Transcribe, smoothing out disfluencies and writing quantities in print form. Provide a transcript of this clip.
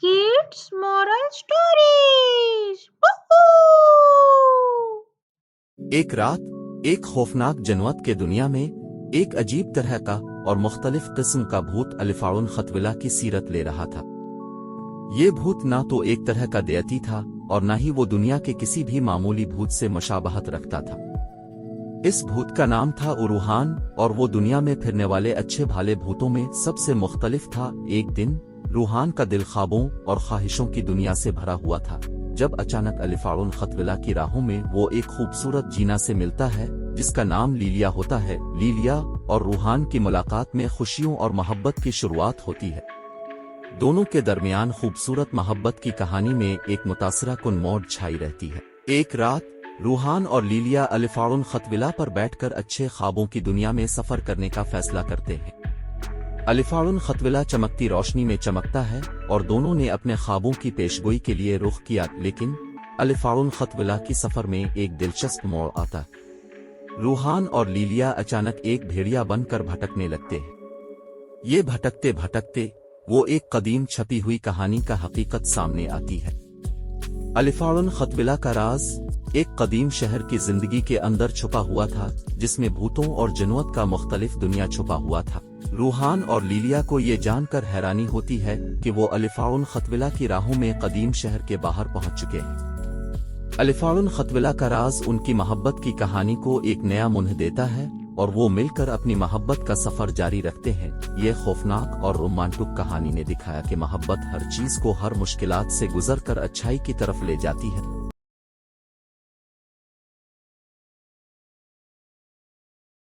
Kids Moral Stories! Woohoo! ایک رات ایک خوفناک جنوت کے دنیا میں ایک عجیب طرح کا اور مختلف قسم کا بھوت الفاعن خطولہ کی سیرت لے رہا تھا۔ یہ بھوت نہ تو ایک طرح کا دیتی تھا اور نہ ہی وہ دنیا کے کسی بھی معمولی بھوت سے مشابہت رکھتا تھا۔ اس بھوت کا نام تھا روحان اور وہ دنیا میں پھرنے والے اچھے بھالے بھوتوں میں سب سے مختلف تھا۔ ایک دن روحان کا دل خوابوں اور خواہشوں کی دنیا سے بھرا ہوا تھا جب اچانک الفاعن خطولہ کی راہوں میں وہ ایک خوبصورت جینا سے ملتا ہے جس کا نام لیلیا ہوتا ہے۔ لیلیا اور روحان کی ملاقات میں خوشیوں اور محبت کی شروعات ہوتی ہے۔ دونوں کے درمیان خوبصورت محبت کی کہانی میں ایک متاثرہ کن موڑ چھائی رہتی ہے۔ ایک رات روحان اور لیلیا الفاعن خطولہ پر بیٹھ کر اچھے خوابوں کی دنیا میں سفر کرنے کا فیصلہ کرتے ہیں۔ الفاعن خطولہ چمکتی روشنی میں چمکتا ہے اور دونوں نے اپنے خوابوں کی پیشگوئی کے لیے رخ کیا، لیکن الفاعن خطولہ کی سفر میں ایک دلچسپ موڑ آتا ہے۔ روحان اور لیلیا اچانک ایک بھیڑیا بن کر بھٹکنے لگتے ہیں۔ یہ بھٹکتے بھٹکتے وہ ایک قدیم چھپی ہوئی کہانی کا حقیقت سامنے آتی ہے۔ الفاعن خطولہ کا راز ایک قدیم شہر کی زندگی کے اندر چھپا ہوا تھا جس میں بھوتوں اور جنوت کا مختلف دنیا چھپا ہوا تھا۔ روحان اور لیلیا کو یہ جان کر حیرانی ہوتی ہے کہ وہ الفاعن خطولہ کی راہوں میں قدیم شہر کے باہر پہنچ چکے ہیں۔ الفاعن خطولہ کا راز ان کی محبت کی کہانی کو ایک نیا منہ دیتا ہے اور وہ مل کر اپنی محبت کا سفر جاری رکھتے ہیں۔ یہ خوفناک اور رومانٹک کہانی نے دکھایا کہ محبت ہر چیز کو ہر مشکلات سے گزر کر اچھائی کی طرف لے جاتی ہے۔